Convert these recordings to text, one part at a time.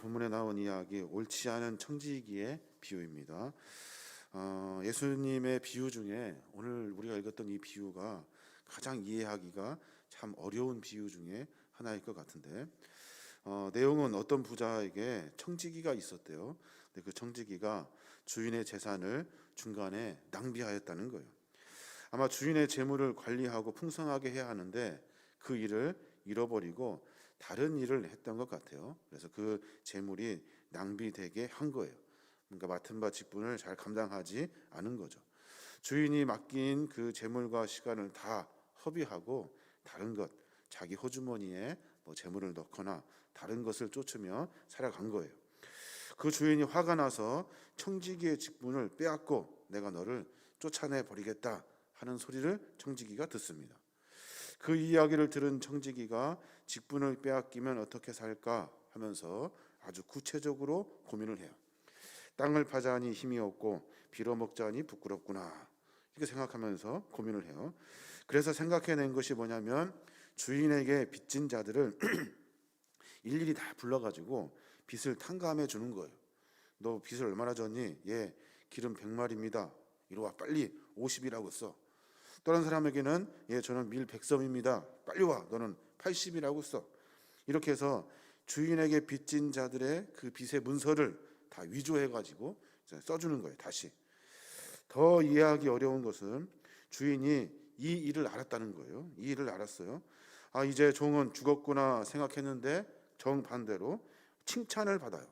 본문에 나온 이야기 옳지 않은 청지기의 비유입니다. 예수님의 비유 중에 오늘 우리가 읽었던 이 비유가 가장 이해하기가 참 어려운 비유 중에 하나일 것 같은데, 내용은 어떤 부자에게 청지기가 있었대요. 근데 그 청지기가 주인의 재산을 중간에 낭비하였다는 거예요. 아마 주인의 재물을 관리하고 풍성하게 해야 하는데 그 일을 잃어버리고 다른 일을 했던 것 같아요. 그래서 그 재물이 낭비되게 한 거예요. 그러니까 맡은 바 직분을 잘 감당하지 않은 거죠. 주인이 맡긴 그 재물과 시간을 다 허비하고 다른 것, 자기 호주머니에 재물을 넣거나 다른 것을 쫓으며 살아간 거예요. 그 주인이 화가 나서 청지기의 직분을 빼앗고 내가 너를 쫓아내 버리겠다 하는 소리를 청지기가 듣습니다. 그 이야기를 들은 청지기가 직분을 빼앗기면 어떻게 살까 하면서 아주 구체적으로 고민을 해요. 땅을 파자니 힘이 없고 빌어먹자니 부끄럽구나, 이렇게 생각하면서 고민을 해요. 그래서 생각해낸 것이 뭐냐면 주인에게 빚진 자들을 일일이 다 불러가지고 빚을 탕감해 주는 거예요. 너 빚을 얼마나 졌니? 예, 기름 100마리입니다. 이리 와, 빨리 50이라고 써. 또 다른 사람에게는 예, 저는 밀 100섬입니다. 빨리 와, 너는 80이라고 써. 이렇게 해서 주인에게 빚진 자들의 그 빚의 문서를 다 위조해가지고 써주는 거예요. 다시. 더 이해하기 어려운 것은 주인이 이 일을 알았다는 거예요. 이 일을 알았어요. 이제 종은 죽었구나 생각했는데 정반대로 칭찬을 받아요.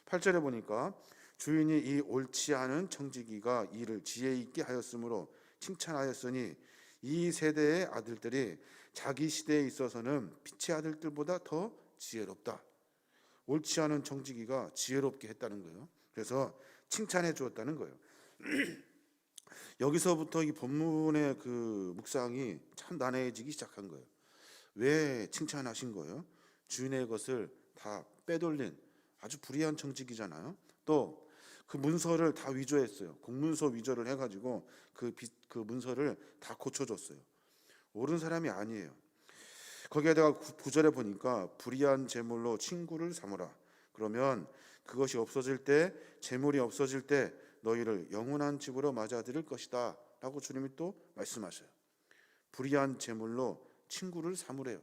8절에 보니까 주인이 이 옳지 않은 청지기가 일을 지혜 있게 하였으므로 칭찬하였으니 이 세대의 아들들이 자기 시대에 있어서는 빛의 아들들보다 더 지혜롭다. 옳지 않은 청지기가 지혜롭게 했다는 거예요. 그래서 칭찬해 주었다는 거예요. 여기서부터 이 본문의 그 묵상이 참 난해해지기 시작한 거예요. 왜 칭찬하신 거예요? 주인의 것을 다 빼돌린 아주 불의한 청지기잖아요. 또 그 문서를 다 위조했어요. 공문서 위조를 해가지고 그 문서를 다 고쳐줬어요. 옳은 사람이 아니에요. 거기에다가 9절에 보니까 불의한 재물로 친구를 삼으라. 그러면 그것이 없어질 때, 재물이 없어질 때 너희를 영원한 집으로 맞아들일 것이다 라고 주님이 또 말씀하셔요. 불의한 재물로 친구를 삼으래요.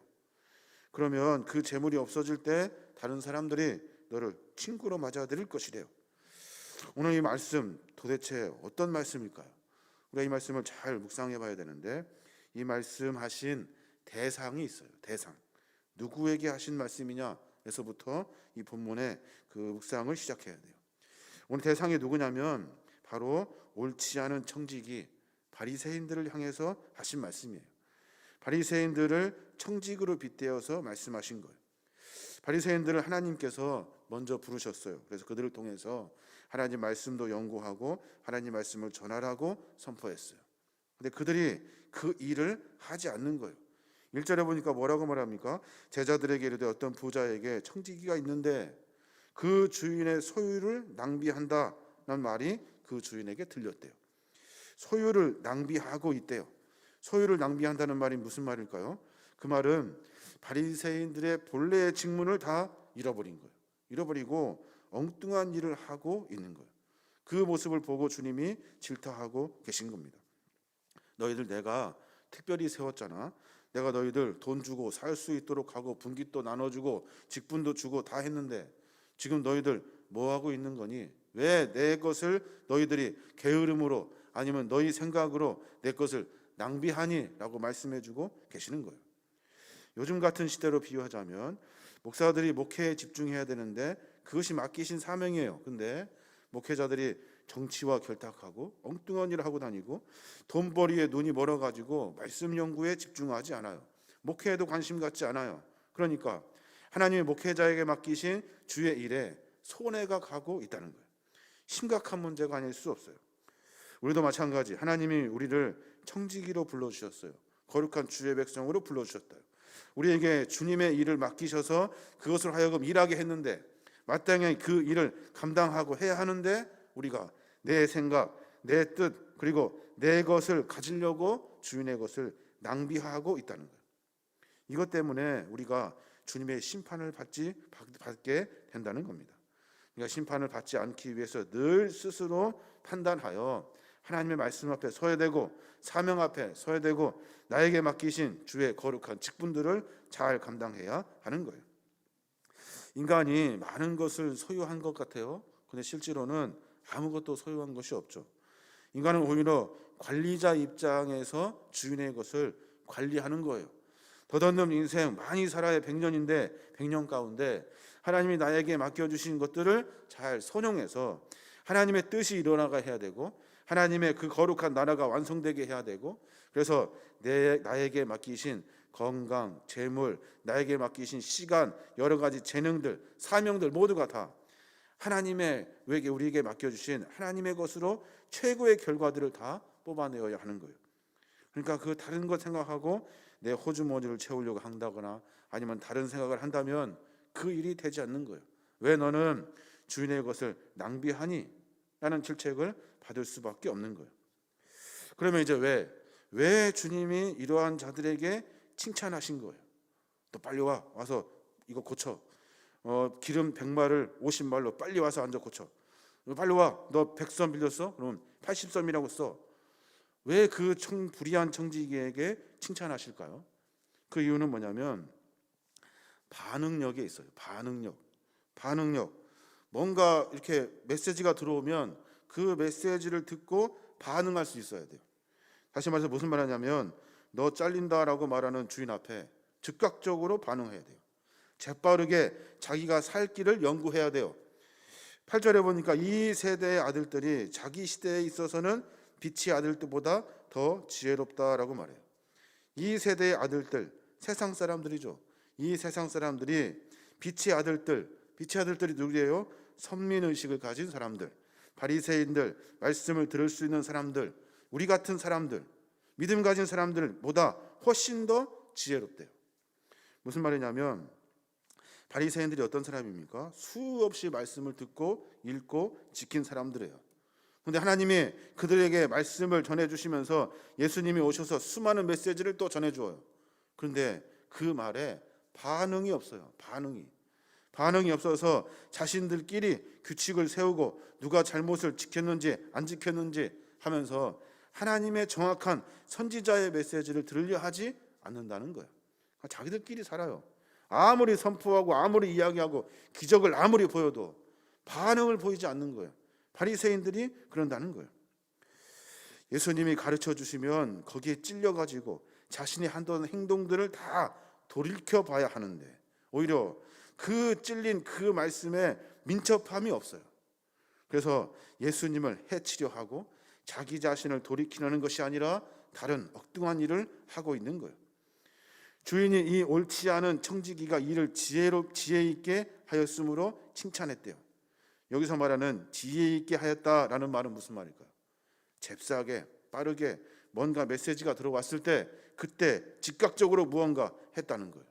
그러면 그 재물이 없어질 때 다른 사람들이 너를 친구로 맞아들일 것이래요. 오늘 이 말씀 도대체 어떤 말씀일까요? 우리가 이 말씀을 잘 묵상해 봐야 되는데, 이 말씀하신 대상이 있어요. 대상. 누구에게 하신 말씀이냐에서부터 이 본문의 그 묵상을 시작해야 돼요. 오늘 대상이 누구냐면 바로 옳지 않은 청지기 바리새인들을 향해서 하신 말씀이에요. 바리새인들을 청지기로 빗대어서 말씀하신 거예요. 바리새인들을 하나님께서 먼저 부르셨어요. 그래서 그들을 통해서 하나님 말씀도 연구하고 하나님 말씀을 전하라고 선포했어요. 근데 그들이 그 일을 하지 않는 거예요. 1절에 보니까 뭐라고 말합니까? 제자들에게 이르되 어떤 부자에게 청지기가 있는데 그 주인의 소유를 낭비한다는 말이 그 주인에게 들렸대요. 소유를 낭비하고 있대요. 소유를 낭비한다는 말이 무슨 말일까요? 그 말은 바리새인들의 본래의 직분을 다 잃어버린 거예요. 잃어버리고 엉뚱한 일을 하고 있는 거예요. 그 모습을 보고 주님이 질타하고 계신 겁니다. 너희들 내가 특별히 세웠잖아. 내가 너희들 돈 주고 살 수 있도록 하고 분깃도 나눠주고 직분도 주고 다 했는데 지금 너희들 뭐 하고 있는 거니? 왜 내 것을 너희들이 게으름으로 아니면 너희 생각으로 내 것을 낭비하니? 라고 말씀해주고 계시는 거예요. 요즘 같은 시대로 비유하자면 목사들이 목회에 집중해야 되는데 그것이 맡기신 사명이에요. 근데 목회자들이 정치와 결탁하고 엉뚱한 일을 하고 다니고 돈벌이에 눈이 멀어가지고 말씀 연구에 집중하지 않아요. 목회에도 관심 갖지 않아요. 그러니까 하나님의 목회자에게 맡기신 주의 일에 손해가 가고 있다는 거예요. 심각한 문제가 아닐 수 없어요. 우리도 마찬가지. 하나님이 우리를 청지기로 불러주셨어요. 거룩한 주의 백성으로 불러주셨다. 우리에게 주님의 일을 맡기셔서 그것을 하여금 일하게 했는데 마땅히 그 일을 감당하고 해야 하는데 우리가 내 생각, 내 뜻, 그리고 내 것을 가지려고 주인의 것을 낭비하고 있다는 거예요. 이것 때문에 우리가 주님의 심판을 받게 된다는 겁니다. 그러니까 심판을 받지 않기 위해서 늘 스스로 판단하여 하나님의 말씀 앞에 서야 되고 사명 앞에 서야 되고 나에게 맡기신 주의 거룩한 직분들을 잘 감당해야 하는 거예요. 인간이 많은 것을 소유한 것 같아요. 근데 실제로는 아무것도 소유한 것이 없죠. 인간은 오히려 관리자 입장에서 주인의 것을 관리하는 거예요. 덧없는 인생 많이 살아야 100년인데 100년 가운데 하나님이 나에게 맡겨주신 것들을 잘 선용해서 하나님의 뜻이 일어나가 해야 되고 하나님의 그 거룩한 나라가 완성되게 해야 되고 그래서 나에게 맡기신 건강, 재물, 나에게 맡기신 시간, 여러 가지 재능들, 사명들 모두가 다 하나님의 우리에게 맡겨주신 하나님의 것으로 최고의 결과들을 다 뽑아내어야 하는 거예요. 그러니까 그 다른 것 생각하고 내 호주머니를 채우려고 한다거나 아니면 다른 생각을 한다면 그 일이 되지 않는 거예요. 왜 너는 주인의 것을 낭비하니? 라는 질책을 받을 수밖에 없는 거예요. 그러면 이제 왜 주님이 이러한 자들에게 칭찬하신 거예요? 너 빨리 와서 이거 고쳐. 기름 100말을 50말로 빨리 와서 앉아 고쳐. 빨리 와. 너 100선 빌렸어? 그럼 80섬이라고 써. 왜 그 불의한 청지기에게 칭찬하실까요? 그 이유는 뭐냐면 반응력에 있어요. 반응력. 뭔가 이렇게 메시지가 들어오면 그 메시지를 듣고 반응할 수 있어야 돼요. 다시 말해서 무슨 말하냐면 너 잘린다라고 말하는 주인 앞에 즉각적으로 반응해야 돼요. 재빠르게 자기가 살 길을 연구해야 돼요. 8절에 보니까 이 세대의 아들들이 자기 시대에 있어서는 빛의 아들들보다 더 지혜롭다라고 말해요. 이 세대의 아들들, 세상 사람들이죠. 이 세상 사람들이 빛의 아들들이 누구예요? 선민의식을 가진 사람들, 바리새인들, 말씀을 들을 수 있는 사람들, 우리 같은 사람들, 믿음 가진 사람들보다 훨씬 더 지혜롭대요. 무슨 말이냐면 바리새인들이 어떤 사람입니까? 수없이 말씀을 듣고 읽고 지킨 사람들이에요. 그런데 하나님이 그들에게 말씀을 전해주시면서 예수님이 오셔서 수많은 메시지를 또 전해주어요. 그런데 그 말에 반응이 없어요. 반응이 없어서 자신들끼리 규칙을 세우고 누가 잘못을 지켰는지 안 지켰는지 하면서 하나님의 정확한 선지자의 메시지를 들으려 하지 않는다는 거예요. 자기들끼리 살아요. 아무리 선포하고 아무리 이야기하고 기적을 아무리 보여도 반응을 보이지 않는 거예요. 바리새인들이 그런다는 거예요. 예수님이 가르쳐 주시면 거기에 찔려가지고 자신이 하던 행동들을 다 돌이켜 봐야 하는데 오히려 그 찔린 그 말씀에 민첩함이 없어요. 그래서 예수님을 해치려 하고 자기 자신을 돌이키려는 것이 아니라 다른 엉뚱한 일을 하고 있는 거예요. 주인이 이 옳지 않은 청지기가 이를 지혜 있게 하였으므로 칭찬했대요. 여기서 말하는 지혜 있게 하였다라는 말은 무슨 말일까요? 잽싸게 빠르게 뭔가 메시지가 들어왔을 때 그때 즉각적으로 무언가 했다는 거예요.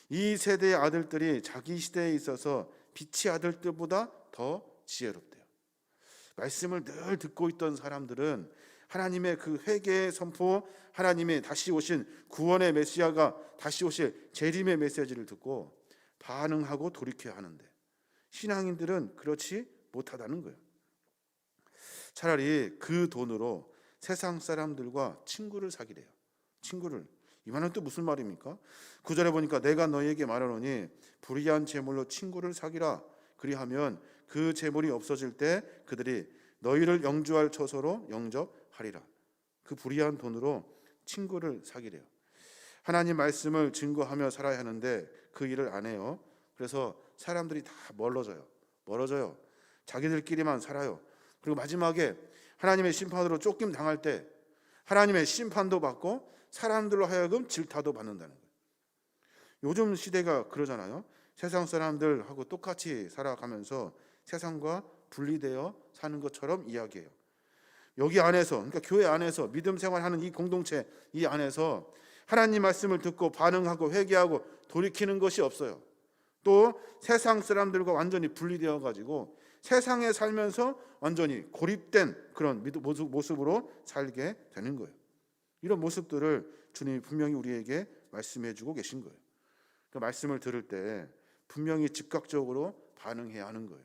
이 세대의 아들들이 자기 시대에 있어서 빛의 아들들보다 더 지혜롭대요. 말씀을 늘 듣고 있던 사람들은 하나님의 그 회개의 선포, 하나님의 다시 오신 구원의 메시아가 다시 오실 재림의 메시지를 듣고 반응하고 돌이켜야 하는데 신앙인들은 그렇지 못하다는 거예요. 차라리 그 돈으로 세상 사람들과 친구를 사귀래요. 친구를. 이 말은 또 무슨 말입니까? 9절에 보니까 내가 너희에게 말하노니 불의한 재물로 친구를 사귀라. 그리하면 그 재물이 없어질 때 그들이 너희를 영주할 처소로 영접하리라. 그 불의한 돈으로 친구를 사귀래요. 하나님 말씀을 증거하며 살아야 하는데 그 일을 안 해요. 그래서 사람들이 다 멀어져요. 자기들끼리만 살아요. 그리고 마지막에 하나님의 심판으로 쫓김 당할 때 하나님의 심판도 받고 사람들로 하여금 질타도 받는다는 거예요. 요즘 시대가 그러잖아요. 세상 사람들하고 똑같이 살아가면서 세상과 분리되어 사는 것처럼 이야기해요. 여기 안에서, 그러니까 교회 안에서 믿음 생활하는 이 공동체 이 안에서 하나님 말씀을 듣고 반응하고 회개하고 돌이키는 것이 없어요. 또 세상 사람들과 완전히 분리되어 가지고 세상에 살면서 완전히 고립된 그런 모습으로 살게 되는 거예요. 이런 모습들을 주님이 분명히 우리에게 말씀해 주고 계신 거예요. 그 말씀을 들을 때 분명히 즉각적으로 반응해야 하는 거예요.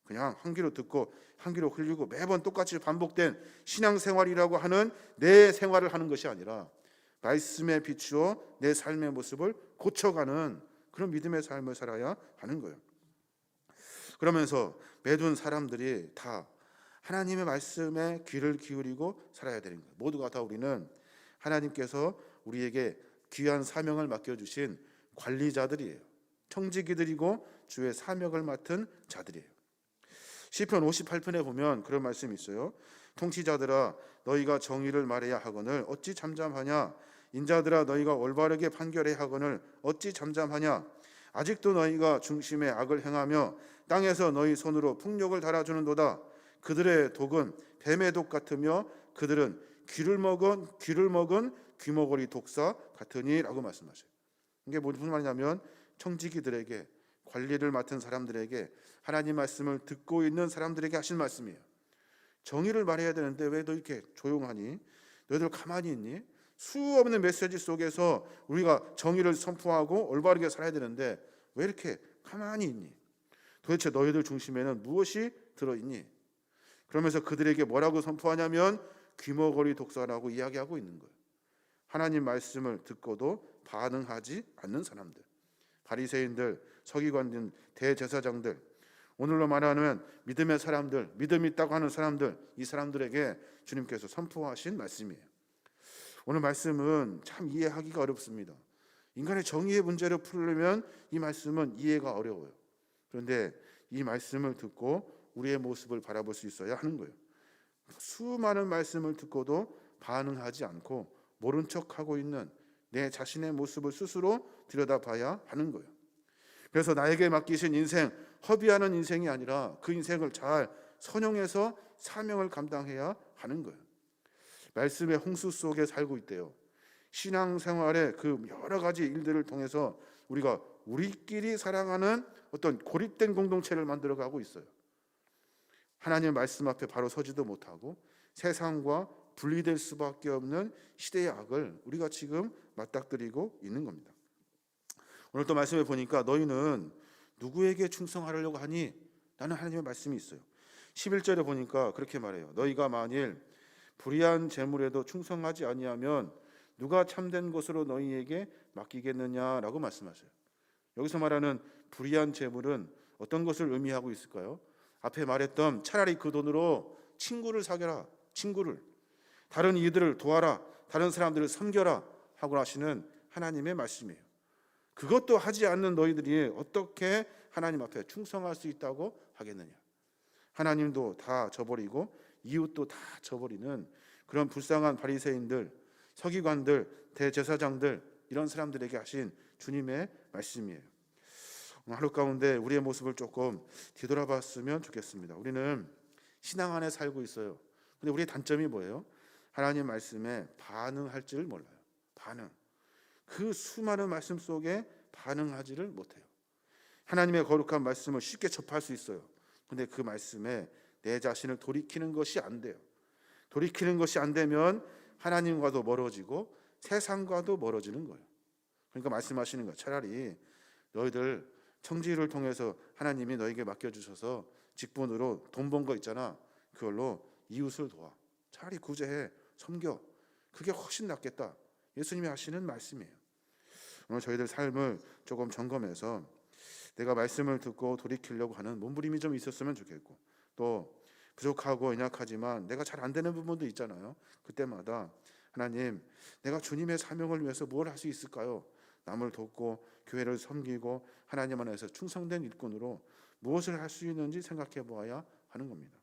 그냥 한 귀로 듣고 한 귀로 흘리고 매번 똑같이 반복된 신앙생활이라고 하는 내 생활을 하는 것이 아니라 말씀에 비추어 내 삶의 모습을 고쳐가는 그런 믿음의 삶을 살아야 하는 거예요. 그러면서 매둔 사람들이 다 하나님의 말씀에 귀를 기울이고 살아야 되는 거예요. 모두가 다 우리는 하나님께서 우리에게 귀한 사명을 맡겨주신 관리자들이에요. 청지기들이고 주의 사명을 맡은 자들이에요. 시편 58편에 보면 그런 말씀이 있어요. 통치자들아 너희가 정의를 말해야 하거늘 어찌 잠잠하냐. 인자들아 너희가 올바르게 판결해야 하거늘 어찌 잠잠하냐. 아직도 너희가 중심에 악을 행하며 땅에서 너희 손으로 풍욕을 달아주는도다. 그들의 독은 뱀의 독 같으며 그들은 귀를 먹은 귀머거리 독사 같으니라고 말씀하셔요. 이게 무슨 말이냐면 청지기들에게 관리를 맡은 사람들에게 하나님 말씀을 듣고 있는 사람들에게 하신 말씀이에요. 정의를 말해야 되는데 왜 너 이렇게 조용하니? 너희들 가만히 있니? 수없는 메시지 속에서 우리가 정의를 선포하고 올바르게 살아야 되는데 왜 이렇게 가만히 있니? 도대체 너희들 중심에는 무엇이 들어있니? 그러면서 그들에게 뭐라고 선포하냐면 귀머거리 독사라고 이야기하고 있는 거예요. 하나님 말씀을 듣고도 반응하지 않는 사람들, 바리새인들, 서기관들, 대제사장들, 오늘로 말하면 믿음의 사람들, 믿음 있다고 하는 사람들, 이 사람들에게 주님께서 선포하신 말씀이에요. 오늘 말씀은 참 이해하기가 어렵습니다. 인간의 정의의 문제를 풀려면 이 말씀은 이해가 어려워요. 그런데 이 말씀을 듣고 우리의 모습을 바라볼 수 있어야 하는 거예요. 수많은 말씀을 듣고도 반응하지 않고 모른 척하고 있는 내 자신의 모습을 스스로 들여다봐야 하는 거예요. 그래서 나에게 맡기신 인생, 허비하는 인생이 아니라 그 인생을 잘 선용해서 사명을 감당해야 하는 거예요. 말씀의 홍수 속에 살고 있대요. 신앙생활의 그 여러 가지 일들을 통해서 우리가 우리끼리 살아가는 어떤 고립된 공동체를 만들어가고 있어요. 하나님의 말씀 앞에 바로 서지도 못하고 세상과 분리될 수밖에 없는 시대의 악을 우리가 지금 맞닥뜨리고 있는 겁니다. 오늘 또 말씀에 보니까 너희는 누구에게 충성하려고 하니? 라는 하나님의 말씀이 있어요. 11절에 보니까 그렇게 말해요. 너희가 만일 불의한 재물에도 충성하지 아니하면 누가 참된 것으로 너희에게 맡기겠느냐라고 말씀하셔요. 여기서 말하는 불의한 재물은 어떤 것을 의미하고 있을까요? 앞에 말했던 차라리 그 돈으로 친구를 사겨라. 친구를. 다른 이들을 도와라. 다른 사람들을 섬겨라 하고 하시는 하나님의 말씀이에요. 그것도 하지 않는 너희들이 어떻게 하나님 앞에 충성할 수 있다고 하겠느냐. 하나님도 다 저버리고 이웃도 다 저버리는 그런 불쌍한 바리새인들, 서기관들, 대제사장들 이런 사람들에게 하신 주님의 말씀이에요. 하루 가운데 우리의 모습을 조금 뒤돌아봤으면 좋겠습니다. 우리는 신앙 안에 살고 있어요. 근데 우리의 단점이 뭐예요? 하나님 말씀에 반응할 줄 몰라요. 반응. 그 수많은 말씀 속에 반응하지를 못해요. 하나님의 거룩한 말씀을 쉽게 접할 수 있어요. 근데 그 말씀에 내 자신을 돌이키는 것이 안 돼요. 돌이키는 것이 안 되면 하나님과도 멀어지고 세상과도 멀어지는 거예요. 그러니까 말씀하시는 거예요. 차라리 너희들 청지를 통해서 하나님이 너에게 맡겨주셔서 직분으로 돈 번 거 있잖아. 그걸로 이웃을 도와. 차라리 구제해. 섬겨. 그게 훨씬 낫겠다. 예수님이 하시는 말씀이에요. 오늘 저희들 삶을 조금 점검해서 내가 말씀을 듣고 돌이키려고 하는 몸부림이 좀 있었으면 좋겠고, 또 부족하고 연약하지만 내가 잘 안 되는 부분도 있잖아요. 그때마다 하나님, 내가 주님의 사명을 위해서 뭘 할 수 있을까요? 남을 돕고 교회를 섬기고 하나님 안에서 충성된 일꾼으로 무엇을 할 수 있는지 생각해 보아야 하는 겁니다.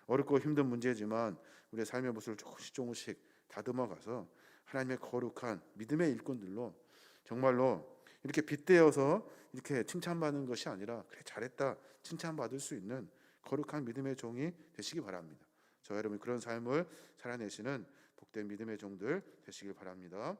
어렵고 힘든 문제지만 우리의 삶의 모습을 조금씩 다듬어가서 하나님의 거룩한 믿음의 일꾼들로 정말로 이렇게 빗대어서 이렇게 칭찬받는 것이 아니라 그래 잘했다 칭찬받을 수 있는 거룩한 믿음의 종이 되시기 바랍니다. 저와 여러분 그런 삶을 살아내시는 복된 믿음의 종들 되시길 바랍니다.